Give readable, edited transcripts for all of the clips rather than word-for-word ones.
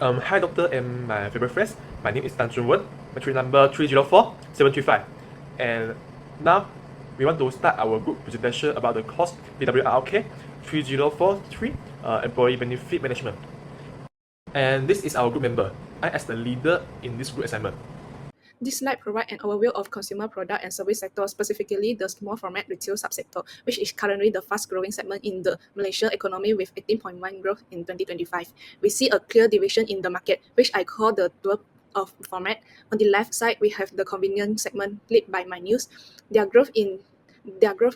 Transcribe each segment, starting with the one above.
Hi doctor and my favorite friends. My name is Tan Chunwen, matric number 304-735. And now we want to start our group presentation about the course BWRRK3043 Employee Benefit Management. And this is our group member. I as the leader in this group assignment. This slide provides an overview of consumer product and service sector, specifically the small format retail subsector, which is currently the fast-growing segment in the Malaysian economy with 18.1% growth in 2025. We see a clear division in the market, which I call the dual of format. On the left side, we have the convenience segment led by Mynews. Their growth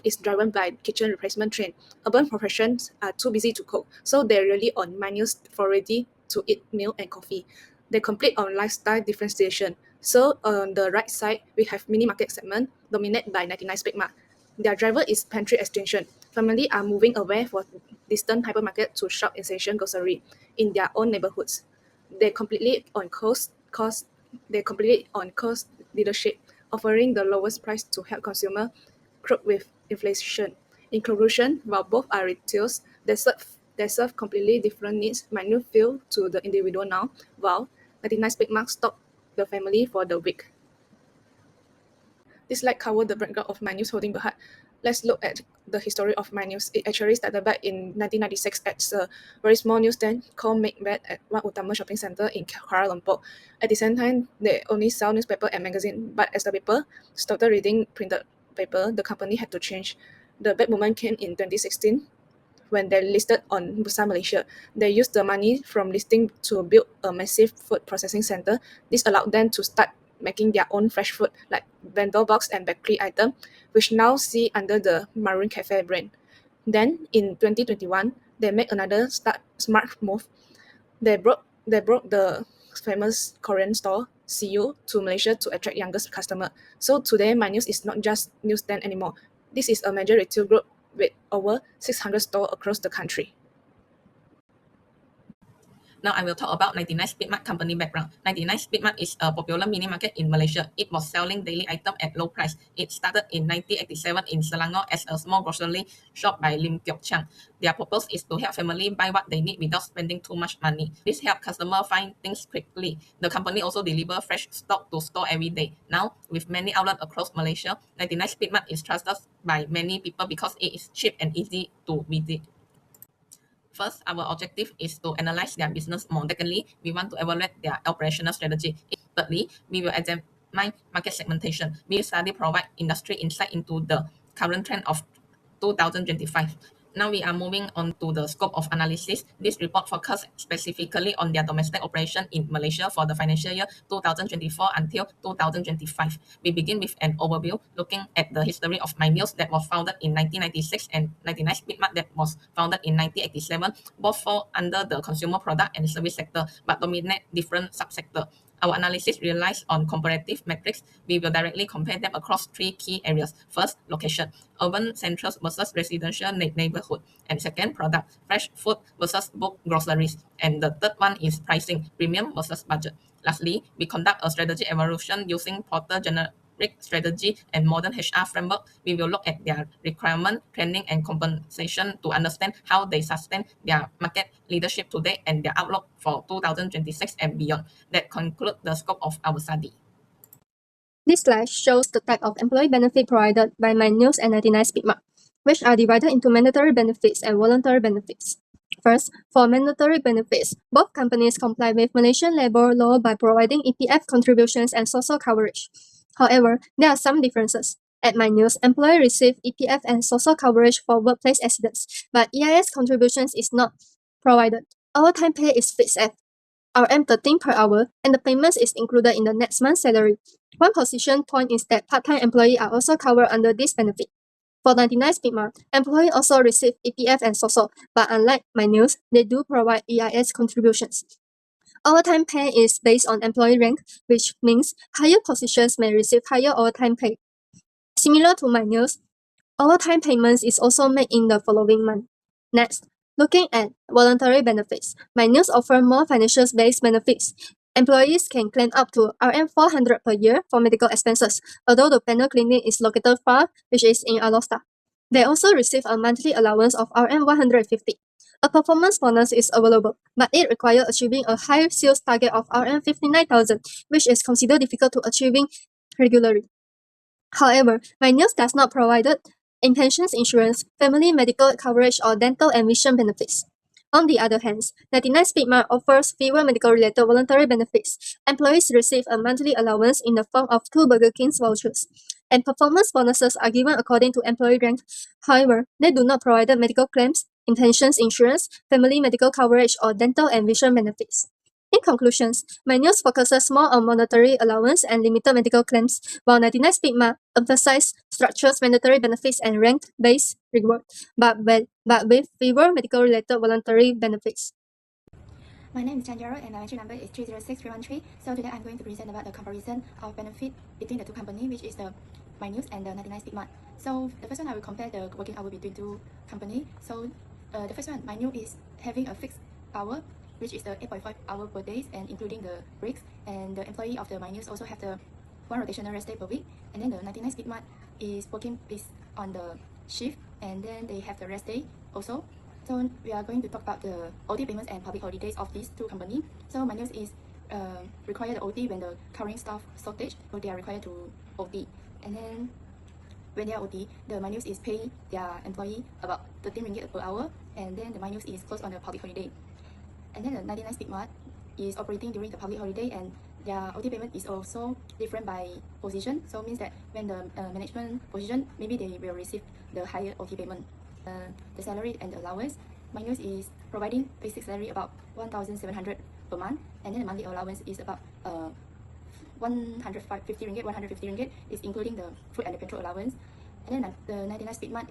is driven by kitchen replacement trend. Urban professions are too busy to cook, so they're really on Mynews for ready-to-eat meal and coffee. They compete on lifestyle differentiation. So on the right side, we have mini market segment dominated by 99 Speedmart. Their driver is pantry extension. Families are moving away from distant hypermarket to shop essential grocery in their own neighborhoods. They completely on cost leadership, offering the lowest price to help consumer cope with inflation. In conclusion, while both are retails, they serve completely different needs. Minute feel to the individual now, while 99 Speedmart stock the family for the week. This slide covers the background of Mynews Holding Berhad. Let's look at the history of Mynews. It actually started back in 1996 as a very small newsstand called Make Bed at One Utama Shopping Centre in Kuala Lumpur. At the same time, they only sell newspaper and magazine, but as the paper stopped reading printed paper, the company had to change. The bad moment came in 2016 when they listed on Bursa Malaysia. They used the money from listing to build a massive food processing center. This allowed them to start making their own fresh food like bento box and bakery item, which now see under the Maroon Cafe brand. Then in 2021, they made another smart move. They brought the famous Korean store CU to Malaysia to attract younger customers. So today, Mynews is not just newsstand anymore. This is a major retail group with over 600 stores across the country. Now I will talk about 99 Speedmart company background. 99 Speedmart is a popular mini market in Malaysia. It was selling daily items at low price. It started in 1987 in Selangor as a small grocery shop by Lim Kiok Chang. Their purpose is to help family buy what they need without spending too much money. This helps customers find things quickly. The company also delivers fresh stock to store every day. Now, with many outlets across Malaysia, 99 Speedmart is trusted by many people because it is cheap and easy to visit. First, our objective is to analyze their business more. Secondly, we want to evaluate their operational strategy. Thirdly, we will examine market segmentation. We study provide industry insight into the current trend of 2025. Now we are moving on to the scope of analysis. This report focuses specifically on their domestic operation in Malaysia for the financial year 2024 until 2025. We begin with an overview looking at the history of Mynews that was founded in 1996 and 99 Speedmart that was founded in 1987. Both fall under the consumer product and service sector but dominate different subsectors. Our analysis relies on comparative metrics. We will directly compare them across three key areas. First, location, urban centers versus residential neighborhood. And second, product, fresh food versus bulk groceries. And the third one is pricing, premium versus budget. Lastly, we conduct a strategy evaluation using Porter generic strategy and modern HR framework. We will look at their requirement, training, and compensation to understand how they sustain their market leadership today and their outlook for 2026 and beyond. That concludes the scope of our study. This slide shows the type of employee benefit provided by Mynews and 99 Speedmart, which are divided into mandatory benefits and voluntary benefits. First, for mandatory benefits, both companies comply with Malaysian labor law by providing EPF contributions and social coverage. However, there are some differences. At Mynews, employees receive EPF and social coverage for workplace accidents, but EIS contributions is not provided. Overtime pay is fixed at RM 13 per hour, and the payments is included in the next month's salary. One position point is that part-time employees are also covered under this benefit. For 99 Speedmart, employees also receive EPF and social, but unlike Mynews, they do provide EIS contributions. Overtime pay is based on employee rank, which means higher positions may receive higher overtime pay. Similar to Mynews, overtime payments is also made in the following month. Next, looking at voluntary benefits, Mynews offer more financial-based benefits. Employees can claim up to RM 400 per year for medical expenses, although the panel clinic is located far, which is in Alosta. They also receive a monthly allowance of RM 150. A performance bonus is available, but it requires achieving a high sales target of RM59,000, which is considered difficult to achieving regularly. However, Mynews does not provide inpensions insurance, family medical coverage, or dental and vision benefits. On the other hand, 99 Speedmart offers fewer medical-related voluntary benefits. Employees receive a monthly allowance in the form of 2 Burger King's vouchers, and performance bonuses are given according to employee rank. However, they do not provide medical claims, intentions insurance, family medical coverage, or dental and vision benefits. In conclusions, Mynews focuses more on monetary allowance and limited medical claims, while 99 Speedmart emphasizes structures, mandatory benefits, and rank-based reward, but with fewer medical-related voluntary benefits. My name is Chanjaro and my entry number is 306313. So today I'm going to present about the comparison of benefit between the two companies, which is the Mynews and the 99 Speedmart. So the first one, I will compare the working hour between two companies. So the first one, Mynews is having a fixed hour, which is the 8.5 hours per day, and including the breaks. And the employee of the Mynews also have the 1 rotational rest day per week. And then the 99 Speedmart is working based on the shift, and then they have the rest day also. So we are going to talk about the OT payments and public holidays of these two companies. So Mynews is required the OT when the current staff shortage, so they are required to OT. And then when they are OT, the Mynews is paying their employee about 13 ringgit per hour, and then the Mynews is closed on the public holiday. And then the 99 Speedmart is operating during the public holiday, and their OT payment is also different by position. So means that when the management position, maybe they will receive the higher OT payment. The salary and the allowance, Mynews is providing basic salary about 1,700 per month, and then the monthly allowance is about 150 ringgit is including the food and the petrol allowance. And then the 99 Speedmart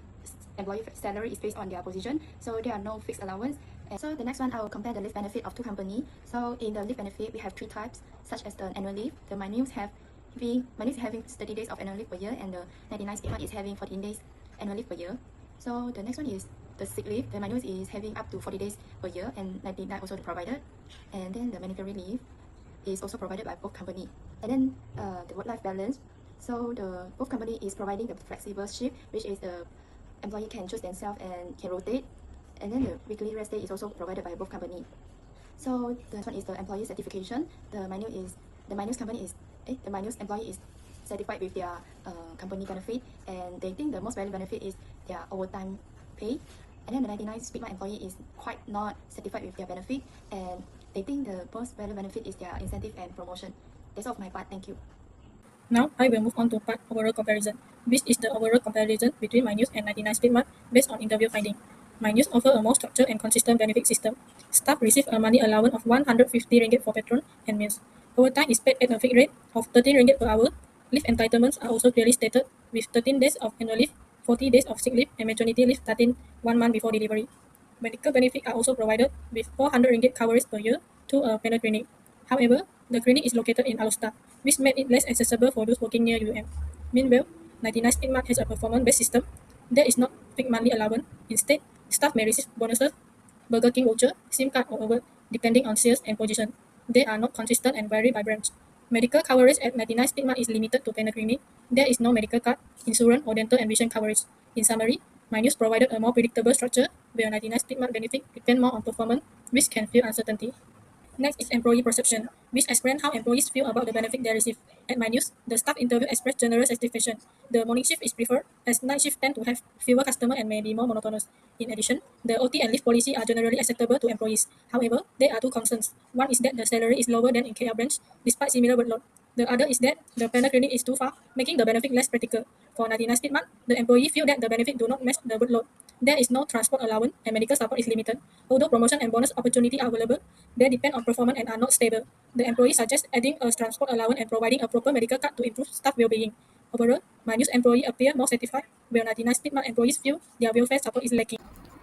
employee salary is based on their position, so there are no fixed allowance. And so the next one, I will compare the leave benefit of two companies. So in the leave benefit, we have 3 types, such as the annual leave. The Mynews is having 30 days of annual leave per year, and the 99 Speedmart is having 14 days annual leave per year. So the next one is the sick leave. The Mynews is having up to 40 days per year, and 99 also provided. And then the mandatory leave is also provided by both company. And then the work-life balance. So both company is providing the flexible shift, which is the employee can choose themselves and can rotate. And then the weekly rest day is also provided by both company. So the next one is the employee certification. The Mynews employee is certified with their company benefit, and they think the most valuable benefit is their overtime pay. And then the 99 Speedmart employee is quite not certified with their benefit, and they think the most valuable benefit is their incentive and promotion. That's all of my part. Thank you. Now I will move on to part overall comparison. This is the overall comparison between Mynews and 99 Speedmart based on interview finding. Mynews offer a more structured and consistent benefit system. Staff receive a monthly allowance of 150 ringgit for petrol and meals. Overtime is paid at a fixed rate of 13 ringgit per hour. Leave entitlements are also clearly stated, with 13 days of annual leave, 40 days of sick leave, and maternity leave starting 1 month before delivery. Medical benefits are also provided, with 400 ringgit coverage per year to a panel clinic. However, the clinic is located in Alustar, which made it less accessible for those working near UM. Meanwhile, 99 Speedmart has a performance-based system. There is not fixed monthly allowance. Instead, staff may receive bonuses, Burger King voucher, SIM card, or award, depending on sales and position. They are not consistent and vary by branch. Medical coverage at 99 Speedmart is limited to panel clinic. There is no medical card, insurance, or dental and vision coverage. In summary, Mynews provided a more predictable structure, where 99 Speedmart benefit depend more on performance, which can feel uncertainty. Next is employee perception, which explains how employees feel about the benefit they receive. At Mynews, the staff interview expressed general satisfaction. The morning shift is preferred, as night shift tend to have fewer customers and may be more monotonous. In addition, the OT and leave policy are generally acceptable to employees. However, there are 2 concerns. One is that the salary is lower than in KL branch, despite similar workload. The other is that the panel clinic is too far, making the benefit less practical. For 99 Speedmart, the employee feel that the benefit do not match the workload. There is no transport allowance, and medical support is limited. Although promotion and bonus opportunity are available, they depend on performance and are not stable. The employee suggests adding a transport allowance and providing a proper medical card to improve staff well-being. Overall, Mynews employees appear more satisfied, while 99 Speedmart employees feel their welfare support is lacking.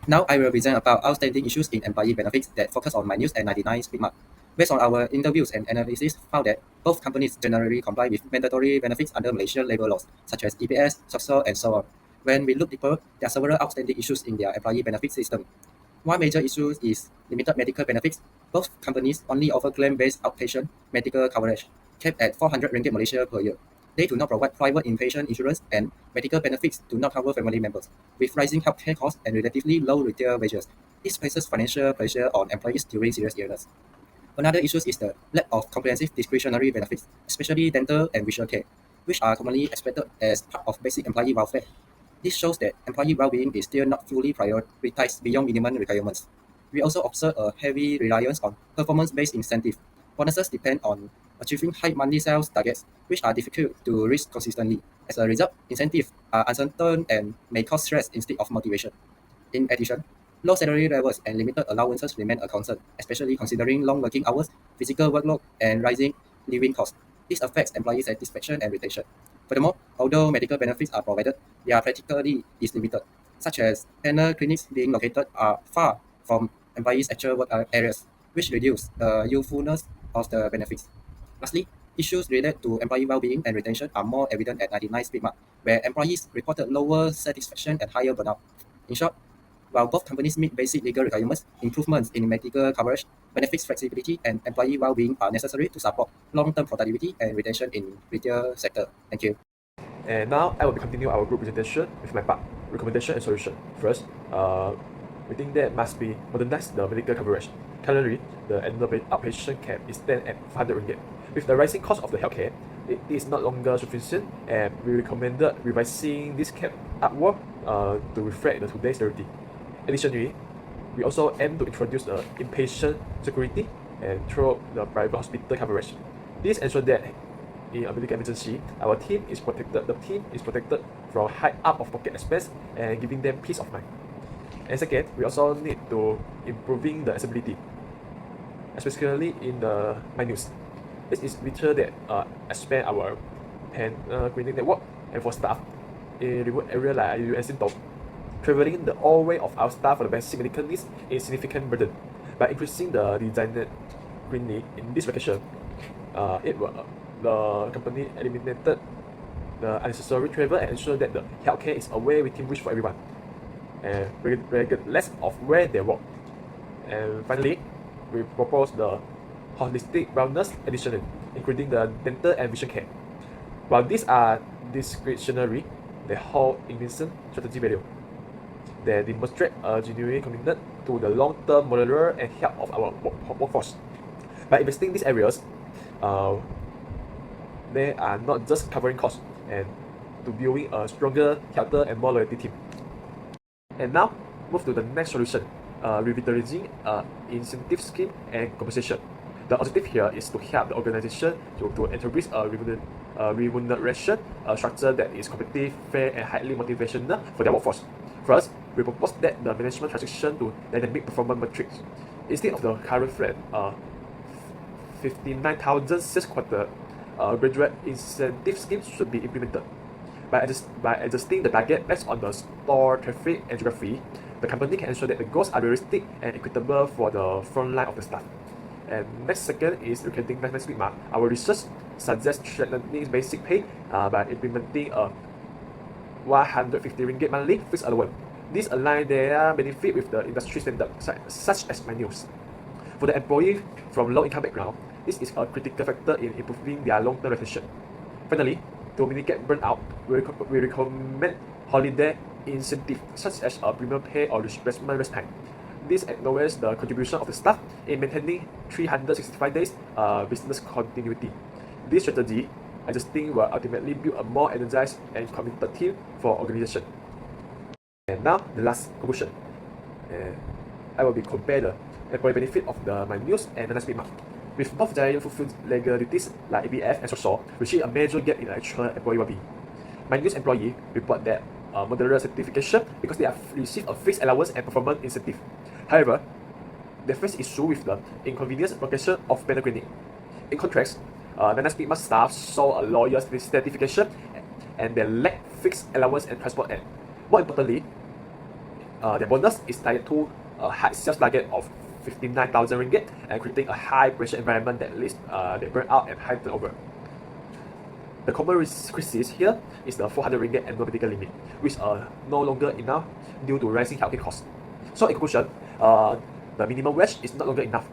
Now I will present about outstanding issues in employee benefits that focus on Mynews and 99 Speedmart. Based on our interviews and analysis, found that both companies generally comply with mandatory benefits under Malaysian labor laws, such as EPS, SOCSO, and so on. When we look deeper, there are several outstanding issues in their employee benefit system. One major issue is limited medical benefits. Both companies only offer claim-based outpatient medical coverage, capped at 400 ringgit Malaysia per year. They do not provide private inpatient insurance, and medical benefits do not cover family members, with rising healthcare costs and relatively low retail wages. This places financial pressure on employees during serious illness. Another issue is the lack of comprehensive discretionary benefits, especially dental and vision care, which are commonly expected as part of basic employee welfare. This shows that employee well-being is still not fully prioritized beyond minimum requirements. We also observe a heavy reliance on performance-based incentives. Bonuses depend on achieving high monthly sales targets, which are difficult to reach consistently. As a result, incentives are uncertain and may cause stress instead of motivation. In addition, low salary levels and limited allowances remain a concern, especially considering long working hours, physical workload, and rising living costs. This affects employee satisfaction and retention. Furthermore, although medical benefits are provided, their practicality is limited, such as panel clinics being located are far from employees' actual work areas, which reduce the usefulness of the benefits. Lastly, issues related to employee well-being and retention are more evident at 99 Speedmart, where employees reported lower satisfaction and higher burnout. In short, while both companies meet basic legal requirements, improvements in medical coverage, benefits flexibility, and employee well-being are necessary to support long-term productivity and retention in retail sector. Thank you. And now I will be continue our group presentation with my part, recommendation and solution. First, we think that must be modernize the medical coverage. Currently, the annual outpatient cap is then at 500 ringgit. With the rising cost of the healthcare, it is no longer sufficient, and we recommended revising this cap upward to reflect the today's reality. Additionally, we also aim to introduce the inpatient security and through the private hospital coverage. This ensures that in a medical emergency, our team is protected. The team is protected from high out-of-pocket expense and giving them peace of mind. And second, we also need to improving the accessibility, especially in the Mynews. This is feature that expand our clinic network, and for staff in remote area like IU and Sintong. Traveling the whole way of our staff for the basic medical needs is a significant burden. By increasing the designated clinic in this location, the company eliminated the unnecessary travel and ensured that the healthcare is a way within reach for everyone, and regardless of where they work. And finally, we propose the holistic wellness addition, including the dental and vision care. While these are discretionary, they hold immense strategic value. They demonstrate a genuine commitment to the long-term moral and health of our workforce. By investing in these areas, they are not just covering costs and to building a stronger, healthier, and more loyalty team. And now, move to the next solution, revitalizing incentive scheme and compensation. The objective here is to help the organization to introduce a remuneration structure that is competitive, fair, and highly motivational for their workforce. First, we propose that the management transition to dynamic performance matrix. Instead of the current flat 59,000 sales quarter, graduate incentive scheme should be implemented. By adjusting the target based on the store traffic and geography, the company can ensure that the goals are realistic and equitable for the front line of the staff. And next second is recruiting management speedmart. Our research suggests strengthening basic pay by implementing a 150 ringgit monthly fixed allowance. This aligns their benefit with the industry standard, such as Mynews. For the employee from low-income background, this is a critical factor in improving their long-term retention. Finally, to mitigate burnout, we recommend holiday incentives such as a premium pay or replacement rest time. This acknowledges the contribution of the staff in maintaining 365 days business continuity. This strategy, adjusting, will ultimately build a more energized and committed team for organization. And now, the last conclusion. I will be compare the employee benefit of the Mynews and the Speedmart. With both giant fulfilled legal duties like ABF and social, we see a major gap in actual employee well-being. Mynews employee report that moderate certification because they have received a fixed allowance and performance incentive. However, they face issue with the inconvenience location of panel clinic. In contrast, Speedmart staff saw a lower certification and they lack fixed allowance and transport. And more importantly, their bonus is tied to a high sales target of 59,000 ringgit and creating a high pressure environment that leads they burn out and high turnover. The common crisis here is the 400 ringgit annual medical limit, which are no longer enough due to rising healthcare costs. So in conclusion, the minimum wage is no longer enough.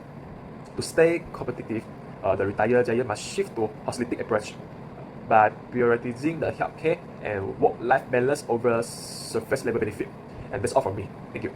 To stay competitive, the retired giant must shift to holistic approach by prioritizing the healthcare and work-life balance over surface level benefit. And that's all from me. Thank you.